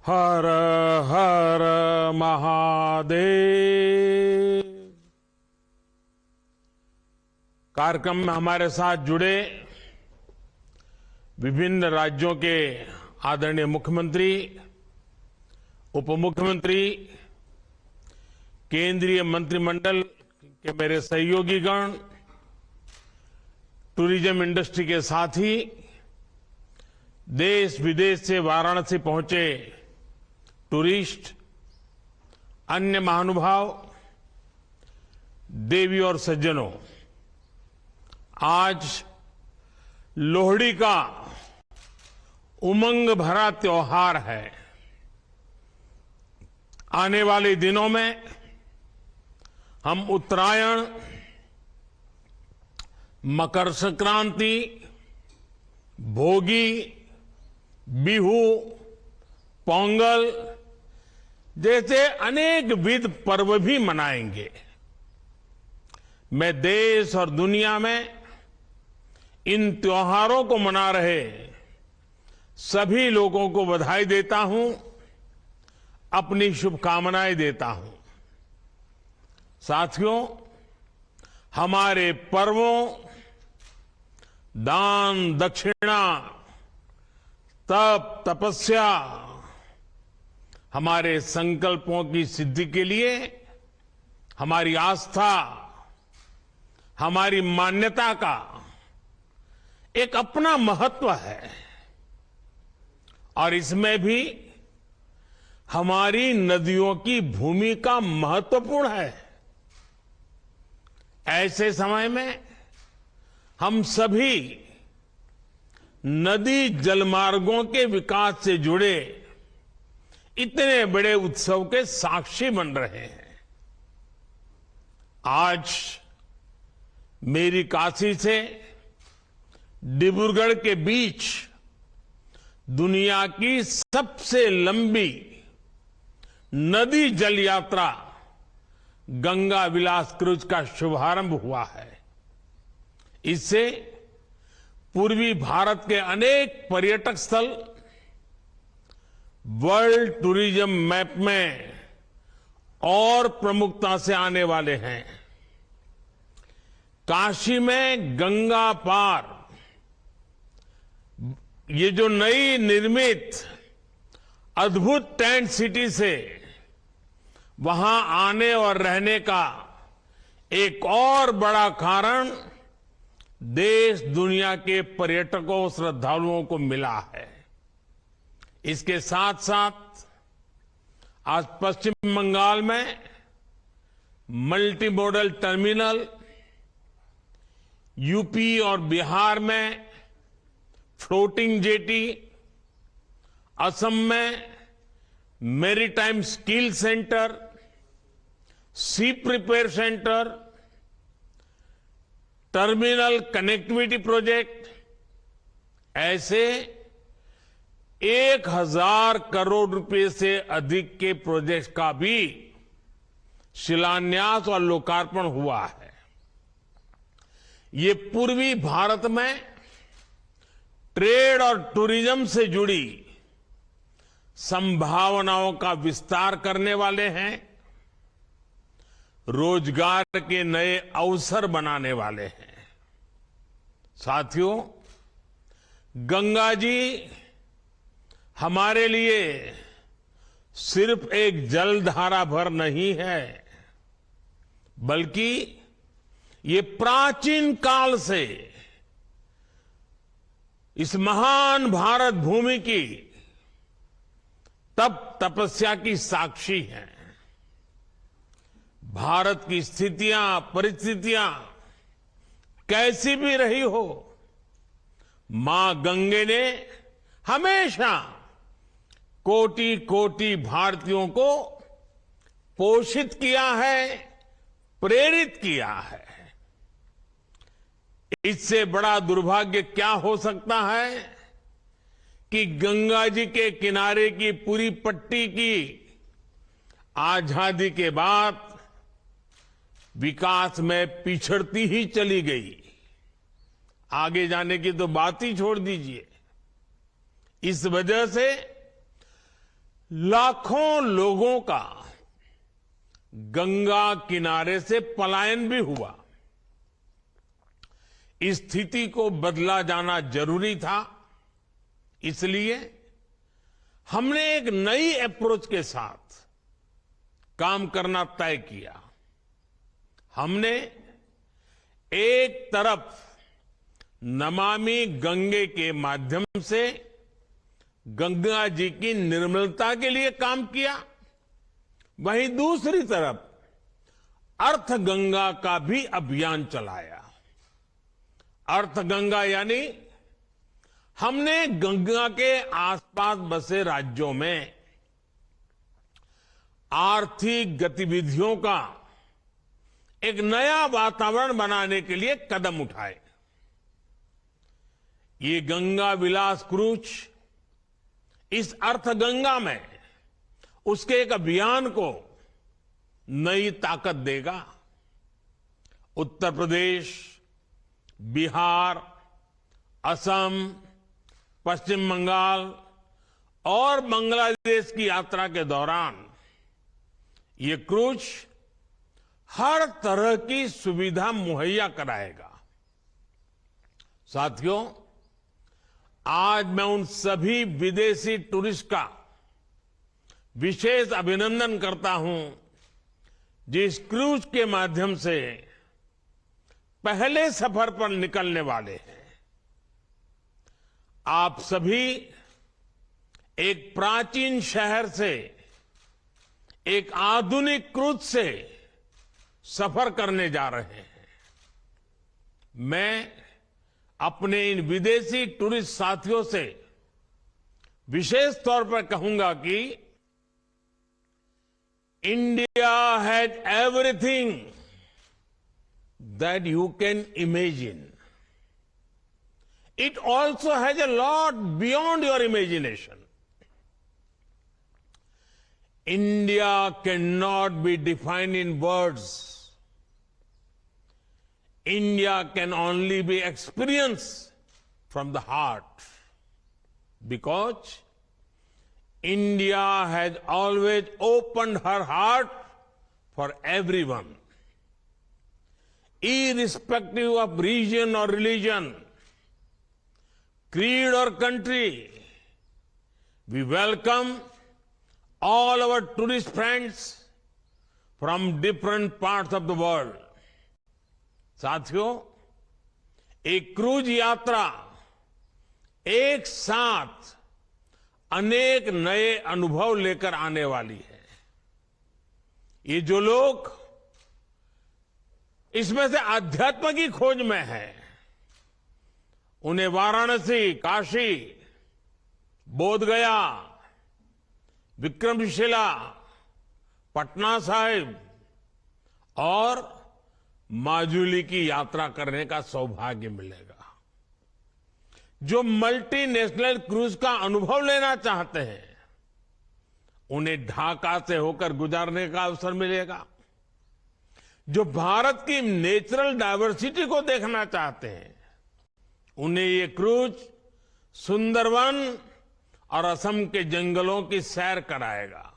हर हर महादेव। कार्यक्रम में हमारे साथ जुड़े विभिन्न राज्यों के आदरणीय मुख्यमंत्री, उप मुख्यमंत्री, केंद्रीय मंत्रिमंडल के मेरे सहयोगीगण, टूरिज्म इंडस्ट्री के साथी, देश विदेश से वाराणसी पहुंचे टूरिस्ट, अन्य महानुभाव, देवी और सज्जनों, आज लोहड़ी का उमंग भरा त्योहार है। आने वाले दिनों में हम उत्तरायण, मकर संक्रांति, भोगी, बिहू, पोंगल जैसे अनेक विध पर्व भी मनाएंगे। मैं देश और दुनिया में इन त्योहारों को मना रहे सभी लोगों को बधाई देता हूं, अपनी शुभकामनाएं देता हूं। साथियों, हमारे पर्वों, दान दक्षिणा, तप तपस्या, हमारे संकल्पों की सिद्धि के लिए हमारी आस्था, हमारी मान्यता का एक अपना महत्व है और इसमें भी हमारी नदियों की भूमिका महत्वपूर्ण है। ऐसे समय में हम सभी नदी जलमार्गों के विकास से जुड़े इतने बड़े उत्सव के साक्षी बन रहे हैं। आज मेरी काशी से डिब्रूगढ़ के बीच दुनिया की सबसे लंबी नदी जल यात्रा गंगा विलास क्रूज का शुभारंभ हुआ है। इससे पूर्वी भारत के अनेक पर्यटक स्थल वर्ल्ड टूरिज्म मैप में और प्रमुखता से आने वाले हैं। काशी में गंगा पार ये जो नई निर्मित अद्भुत टेंट सिटी से वहां आने और रहने का एक और बड़ा कारण देश दुनिया के पर्यटकों, श्रद्धालुओं को मिला है। इसके साथ साथ आज पश्चिम बंगाल में मल्टी मॉडल टर्मिनल, यूपी और बिहार में फ्लोटिंग जेटी, असम में maritime skill centre, sea prepare centre, terminal connectivity project, ऐसे 1000 करोड़ रुपए से अधिक के प्रोजेक्ट का भी शिलान्यास और लोकार्पण हुआ है। ये पूर्वी भारत में ट्रेड और टूरिज्म से जुड़ी संभावनाओं का विस्तार करने वाले हैं, रोजगार के नए अवसर बनाने वाले हैं। साथियों, गंगा जी हमारे लिए सिर्फ एक जलधारा भर नहीं है, बल्कि ये प्राचीन काल से इस महान भारत भूमि की तप तपस्या की साक्षी है। भारत की स्थितियां, परिस्थितियां कैसी भी रही हो, मां गंगे ने हमेशा कोटि कोटि भारतीयों को पोषित किया है, प्रेरित किया है। इससे बड़ा दुर्भाग्य क्या हो सकता है कि गंगा जी के किनारे की पूरी पट्टी की आजादी के बाद विकास में पिछड़ती ही चली गई। आगे जाने की तो बात ही छोड़ दीजिए। इस वजह से लाखों लोगों का गंगा किनारे से पलायन भी हुआ। इस स्थिति को बदला जाना जरूरी था, इसलिए हमने एक नई अप्रोच के साथ काम करना तय किया। हमने एक तरफ नमामि गंगे के माध्यम से गंगा जी की निर्मलता के लिए काम किया, वहीं दूसरी तरफ अर्थ गंगा का भी अभियान चलाया। अर्थ गंगा यानी हमने गंगा के आसपास बसे राज्यों में आर्थिक गतिविधियों का एक नया वातावरण बनाने के लिए कदम उठाए। ये गंगा विलास क्रूज इस अर्थ गंगा में उसके एक अभियान को नई ताकत देगा। उत्तर प्रदेश, बिहार, असम, पश्चिम बंगाल और बांग्लादेश की यात्रा के दौरान ये क्रूज हर तरह की सुविधा मुहैया कराएगा। साथियों, आज मैं उन सभी विदेशी टूरिस्ट का विशेष अभिनंदन करता हूं जिस क्रूज के माध्यम से पहले सफर पर निकलने वाले हैं। आप सभी एक प्राचीन शहर से एक आधुनिक क्रूज से सफर करने जा रहे हैं। मैं अपने इन विदेशी टूरिस्ट साथियों से विशेष तौर पर कहूंगा कि India has everything that you can imagine. It also has a lot beyond your imagination. India cannot be defined in words. India can only be experienced from the heart, because India has always opened her heart for everyone, irrespective of region or religion, creed or country. We welcome all our tourist friends from different parts of the world. साथियों, एक cruise यात्रा एक साथ अनेक नए अनुभव लेकर आने वाली है। ये जो लोग इसमें से आध्यात्म की खोज में हैं, उन्हें वाराणसी, काशी, बोधगया, विक्रमशिला, पटना साहिब और माजुली की यात्रा करने का सौभाग्य मिलेगा। जो मल्टीनेशनल क्रूज का अनुभव लेना चाहते हैं, उन्हें ढाका से होकर गुजरने का अवसर मिलेगा। जो भारत की नेचुरल डायवर्सिटी को देखना चाहते हैं, उन्हें ये क्रूज सुंदरवन और असम के जंगलों की सैर कराएगा।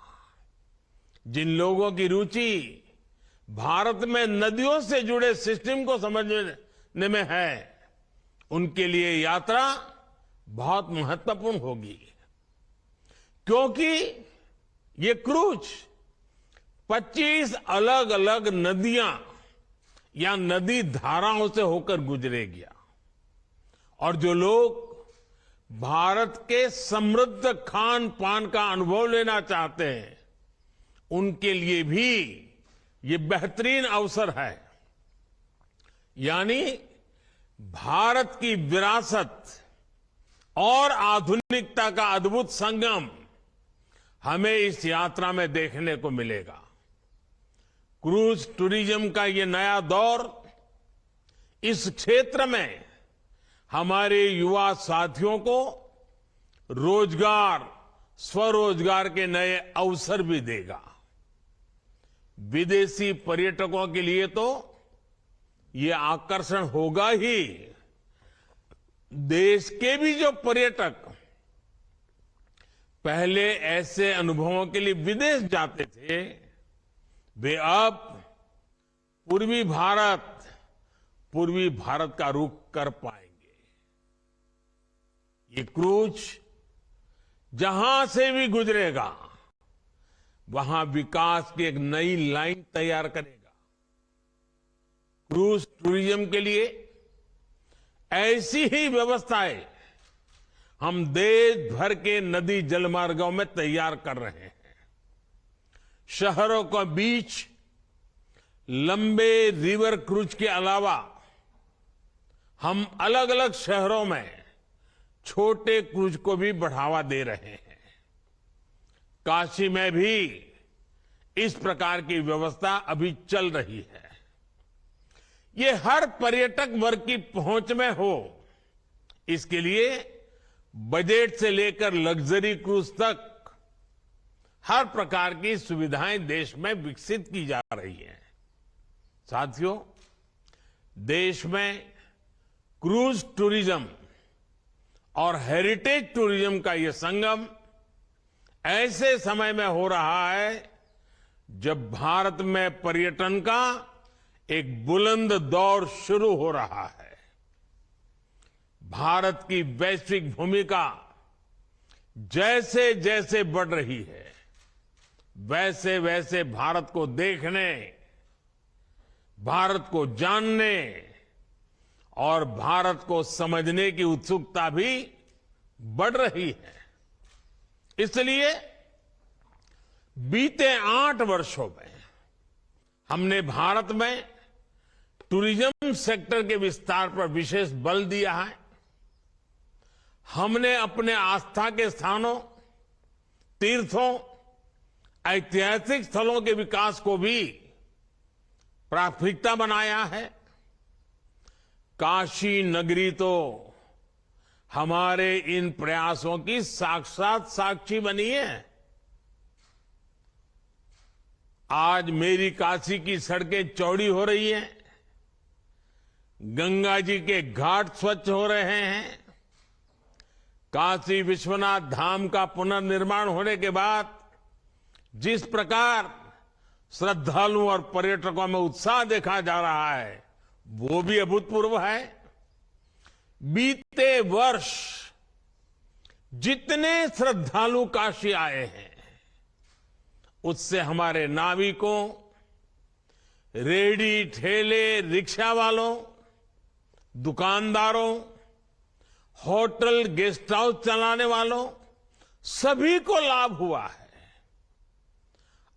जिन लोगों की रुचि भारत में नदियों से जुड़े सिस्टम को समझने में है, उनके लिए यात्रा बहुत महत्वपूर्ण होगी, क्योंकि ये क्रूज 25 अलग अलग नदियां या नदी धाराओं से होकर गुजरेगी। और जो लोग भारत के समृद्ध खान पान का अनुभव लेना चाहते हैं, उनके लिए भी ये बेहतरीन अवसर है। यानी भारत की विरासत और आधुनिकता का अद्भुत संगम हमें इस यात्रा में देखने को मिलेगा। क्रूज टूरिज्म का ये नया दौर इस क्षेत्र में हमारे युवा साथियों को रोजगार, स्वरोजगार के नए अवसर भी देगा। विदेशी पर्यटकों के लिए तो ये आकर्षण होगा ही, देश के भी जो पर्यटक पहले ऐसे अनुभवों के लिए विदेश जाते थे, वे अब पूर्वी भारत का रुख कर पाएंगे। ये क्रूज जहां से भी गुजरेगा, वहां विकास की एक नई लाइन तैयार करेगा। क्रूज टूरिज्म के लिए ऐसी ही व्यवस्थाएं हम देश भर के नदी जलमार्गों में तैयार कर रहे हैं। शहरों के बीच लंबे रिवर क्रूज के अलावा हम अलग अलग शहरों में छोटे क्रूज को भी बढ़ावा दे रहे हैं। काशी में भी इस प्रकार की व्यवस्था अभी चल रही है। ये हर पर्यटक वर्ग की पहुंच में हो, इसके लिए बजट से लेकर लग्जरी क्रूज तक हर प्रकार की सुविधाएं देश में विकसित की जा रही हैं। साथियों, देश में क्रूज टूरिज्म और हेरिटेज टूरिज्म का यह संगम ऐसे समय में हो रहा है जब भारत में पर्यटन का एक बुलंद दौर शुरू हो रहा है। भारत की वैश्विक भूमिका जैसे जैसे बढ़ रही है, वैसे वैसे भारत को देखने, भारत को जानने और भारत को समझने की उत्सुकता भी बढ़ रही है। इसलिए बीते 8 वर्षों में हमने भारत में टूरिज्म सेक्टर के विस्तार पर विशेष बल दिया है। हमने अपने आस्था के स्थानों, तीर्थों, ऐतिहासिक स्थलों के विकास को भी प्राथमिकता बनाया है। काशी नगरी तो हमारे इन प्रयासों की साक्षात साक्षी बनी है। आज मेरी काशी की सड़कें चौड़ी हो रही हैं, गंगा जी के घाट स्वच्छ हो रहे हैं। काशी विश्वनाथ धाम का पुनर्निर्माण होने के बाद जिस प्रकार श्रद्धालुओं और पर्यटकों में उत्साह देखा जा रहा है, वो भी अभूतपूर्व है। बीते वर्ष जितने श्रद्धालु काशी आए हैं, उससे हमारे नाविकों, रेहड़ी ठेले, रिक्शा वालों, दुकानदारों, होटल गेस्ट हाउस चलाने वालों, सभी को लाभ हुआ है।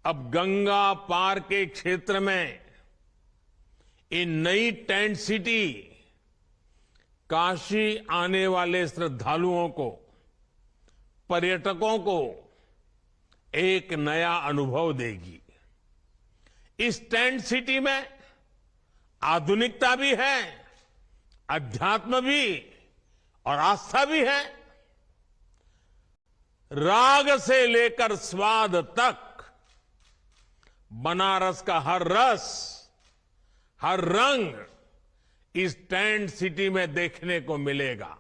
अब गंगा पार के क्षेत्र में इन नई टेंट सिटी काशी आने वाले श्रद्धालुओं को, पर्यटकों को एक नया अनुभव देगी। इस टेंट सिटी में आधुनिकता भी है, अध्यात्म भी और आस्था भी है। राग से लेकर स्वाद तक बनारस का हर रस, हर रंग इस टेंट सिटी में देखने को मिलेगा।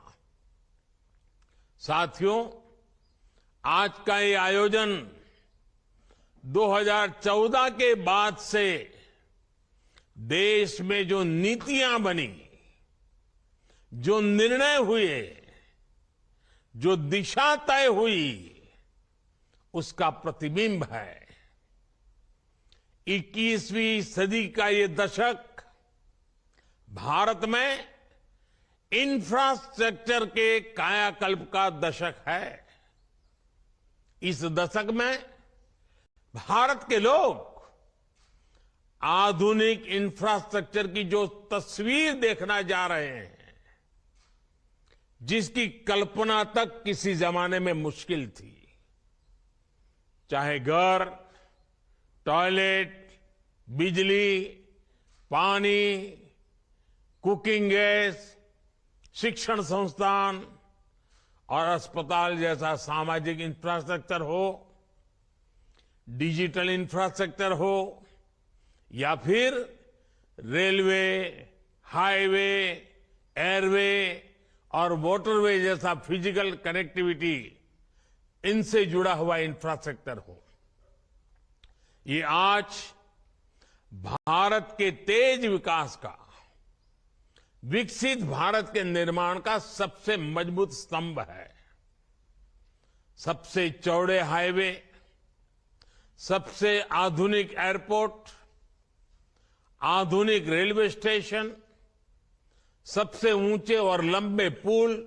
साथियों, आज का ये आयोजन 2014 के बाद से देश में जो नीतियां बनी, जो निर्णय हुए, जो दिशा तय हुई, उसका प्रतिबिंब है। 21वीं सदी का ये दशक भारत में इंफ्रास्ट्रक्चर के कायाकल्प का दशक है। इस दशक में भारत के लोग आधुनिक इंफ्रास्ट्रक्चर की जो तस्वीर देखना जा रहे हैं, जिसकी कल्पना तक किसी जमाने में मुश्किल थी, चाहे घर, टॉयलेट, बिजली, पानी, कुकिंग गैस, शिक्षण संस्थान और अस्पताल जैसा सामाजिक इंफ्रास्ट्रक्चर हो, डिजिटल इंफ्रास्ट्रक्चर हो, या फिर रेलवे, हाईवे, एयरवे और वाटरवे जैसा फिजिकल कनेक्टिविटी, इनसे जुड़ा हुआ इंफ्रास्ट्रक्चर हो। ये आज भारत के तेज विकास का, विकसित भारत के निर्माण का सबसे मजबूत स्तंभ है। सबसे चौड़े हाईवे, सबसे आधुनिक एयरपोर्ट, आधुनिक रेलवे स्टेशन, सबसे ऊंचे और लंबे पुल,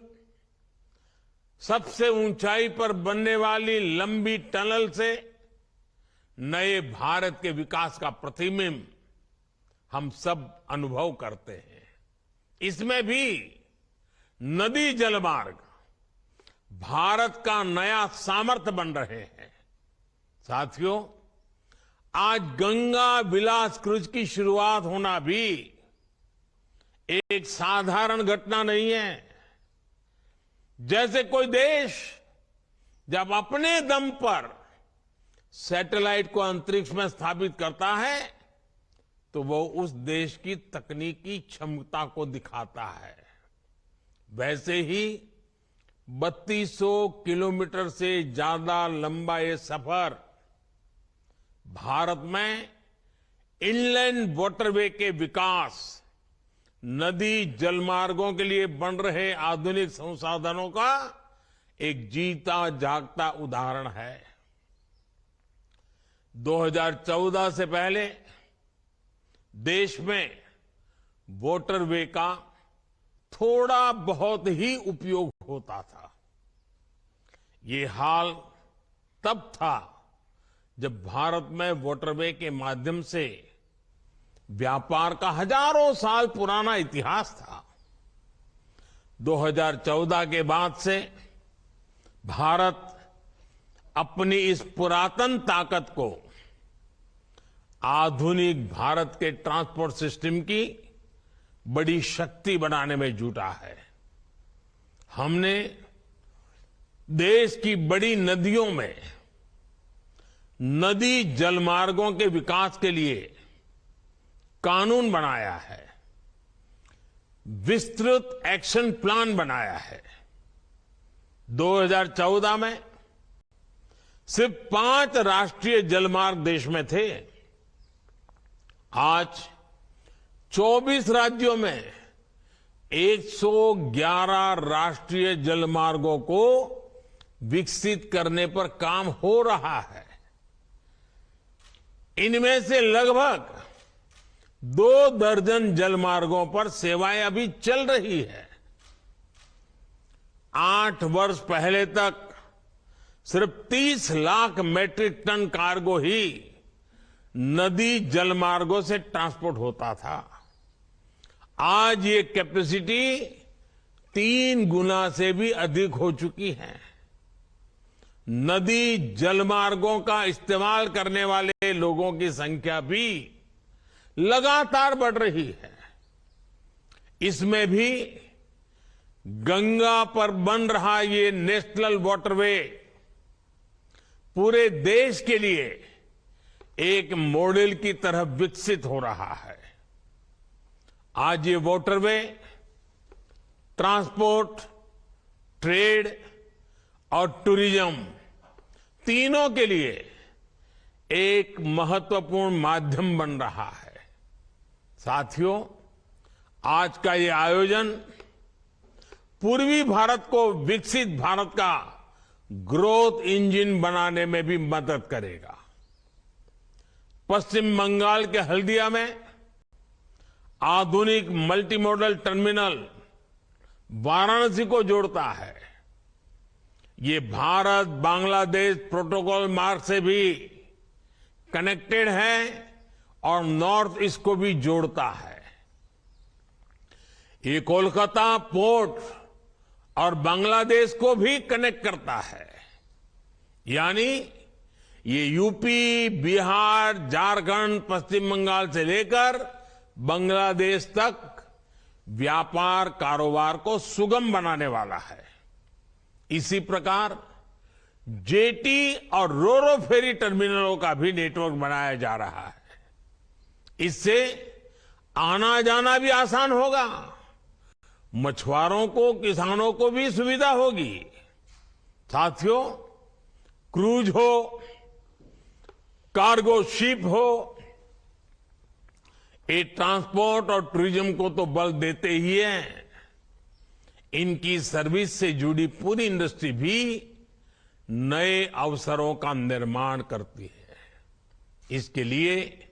सबसे ऊंचाई पर बनने वाली लंबी टनल से नए भारत के विकास का प्रतिबिंब हम सब अनुभव करते हैं। इसमें भी नदी जलमार्ग भारत का नया सामर्थ्य बन रहे हैं। साथियों, आज गंगा विलास क्रूज की शुरुआत होना भी एक साधारण घटना नहीं है। जैसे कोई देश जब अपने दम पर सैटेलाइट को अंतरिक्ष में स्थापित करता है तो वो उस देश की तकनीकी क्षमता को दिखाता है। वैसे ही 3200 किलोमीटर से ज्यादा लंबा ये सफर भारत में इनलैंड वाटरवे के विकास, नदी जलमार्गों के लिए बन रहे आधुनिक संसाधनों का एक जीता जागता उदाहरण है। 2014 से पहले देश में वाटरवे का थोड़ा बहुत ही उपयोग होता था। ये हाल तब था जब भारत में वाटरवे के माध्यम से व्यापार का हजारों साल पुराना इतिहास था। 2014 के बाद से भारत अपनी इस पुरातन ताकत को आधुनिक भारत के ट्रांसपोर्ट सिस्टम की बड़ी शक्ति बनाने में जुटा है। हमने देश की बड़ी नदियों में नदी जलमार्गों के विकास के लिए कानून बनाया है, विस्तृत एक्शन प्लान बनाया है। 2014 में सिर्फ 5 राष्ट्रीय जलमार्ग देश में थे। आज 24 राज्यों में 111 राष्ट्रीय जलमार्गों को विकसित करने पर काम हो रहा है। इनमें से लगभग 2 दर्जन जलमार्गों पर सेवाएं अभी चल रही है। 8 वर्ष पहले तक सिर्फ 30 लाख मैट्रिक टन कार्गो ही नदी जलमार्गों से ट्रांसपोर्ट होता था। आज ये कैपेसिटी 3 गुना से भी अधिक हो चुकी है। नदी जलमार्गों का इस्तेमाल करने वाले लोगों की संख्या भी लगातार बढ़ रही है। इसमें भी गंगा पर बन रहा ये नेशनल वाटरवे पूरे देश के लिए एक मॉडल की तरह विकसित हो रहा है। आज ये वाटरवे ट्रांसपोर्ट, ट्रेड और टूरिज्म तीनों के लिए एक महत्वपूर्ण माध्यम बन रहा है। साथियों, आज का ये आयोजन पूर्वी भारत को विकसित भारत का ग्रोथ इंजन बनाने में भी मदद करेगा। पश्चिम बंगाल के हल्दिया में आधुनिक मल्टी मॉडल टर्मिनल वाराणसी को जोड़ता है। ये भारत बांग्लादेश प्रोटोकॉल मार्ग से भी कनेक्टेड है और नॉर्थ ईस्ट को भी जोड़ता है। ये कोलकाता पोर्ट और बांग्लादेश को भी कनेक्ट करता है। यानी ये यूपी, बिहार, झारखंड, पश्चिम बंगाल से लेकर बांग्लादेश तक व्यापार कारोबार को सुगम बनाने वाला है। इसी प्रकार जेटी और रोरो फेरी टर्मिनलों का भी नेटवर्क बनाया जा रहा है। इससे आना जाना भी आसान होगा, मछुआरों को, किसानों को भी सुविधा होगी। साथियों, क्रूज हो, कार्गो शिप हो, ये ट्रांसपोर्ट और टूरिज्म को तो बल देते ही हैं, इनकी सर्विस से जुड़ी पूरी इंडस्ट्री भी नए अवसरों का निर्माण करती है। इसके लिए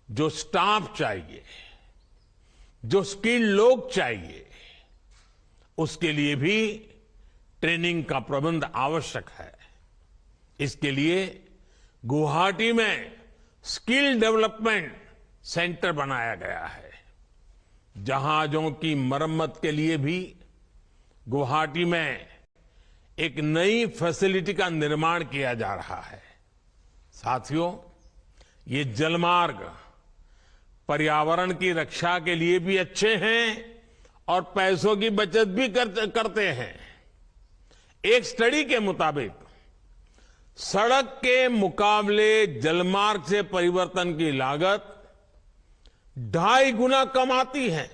जो स्टाफ चाहिए, जो स्किल्ड लोग चाहिए, उसके लिए भी ट्रेनिंग का प्रबंध आवश्यक है। इसके लिए गुवाहाटी में स्किल डेवलपमेंट सेंटर बनाया गया है। जहाजों की मरम्मत के लिए भी गुवाहाटी में एक नई फैसिलिटी का निर्माण किया जा रहा है। साथियों, ये जलमार्ग पर्यावरण की रक्षा के लिए भी अच्छे हैं और पैसों की बचत भी करते हैं। एक स्टडी के मुताबिक सड़क के मुकाबले जलमार्ग से परिवर्तन की लागत 2.5 गुना कम आती है।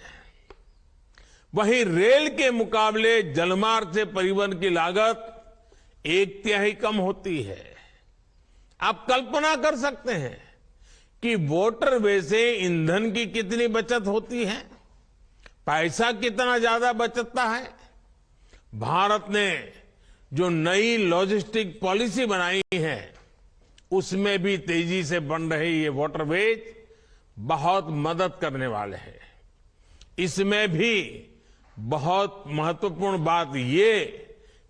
वहीं रेल के मुकाबले जलमार्ग से परिवहन की लागत 1/3 कम होती है। आप कल्पना कर सकते हैं कि वाटरवे से ईंधन की कितनी बचत होती है, पैसा कितना ज्यादा बचता है। भारत ने जो नई लॉजिस्टिक पॉलिसी बनाई है, उसमें भी तेजी से बन रहे ये वाटरवेज बहुत मदद करने वाले हैं। इसमें भी बहुत महत्वपूर्ण बात ये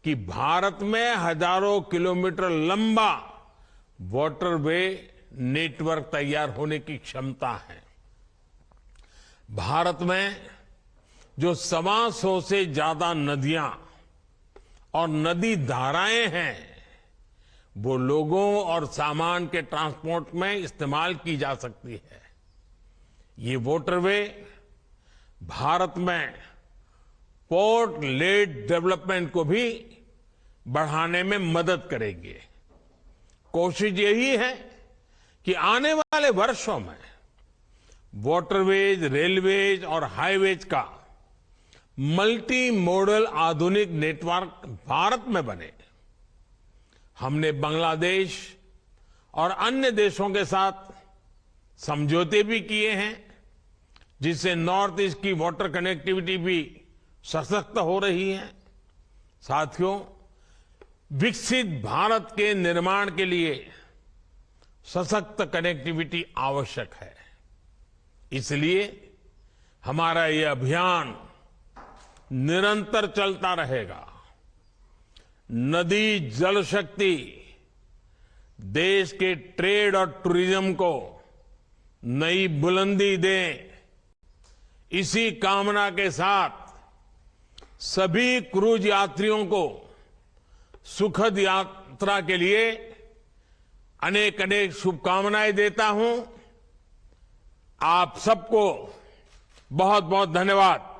कि भारत में हजारों किलोमीटर लंबा वाटरवे नेटवर्क तैयार होने की क्षमता है। भारत में जो 125 से ज्यादा नदियां और नदी धाराएं हैं, वो लोगों और सामान के ट्रांसपोर्ट में इस्तेमाल की जा सकती है। ये वाटरवे भारत में पोर्ट लेड डेवलपमेंट को भी बढ़ाने में मदद करेंगे। कोशिश यही है कि आने वाले वर्षों में वाटरवेज, रेलवेज और हाईवेज का मल्टी मॉडल आधुनिक नेटवर्क भारत में बने। हमने बांग्लादेश और अन्य देशों के साथ समझौते भी किए हैं, जिससे नॉर्थ ईस्ट की वाटर कनेक्टिविटी भी सशक्त हो रही है। साथियों, विकसित भारत के निर्माण के लिए सशक्त कनेक्टिविटी आवश्यक है। इसलिए हमारा ये अभियान निरंतर चलता रहेगा। नदी जल शक्ति देश के ट्रेड और टूरिज्म को नई बुलंदी दे, इसी कामना के साथ सभी क्रूज यात्रियों को सुखद यात्रा के लिए अनेक अनेक शुभकामनाएं देता हूं। आप सबको बहुत बहुत धन्यवाद।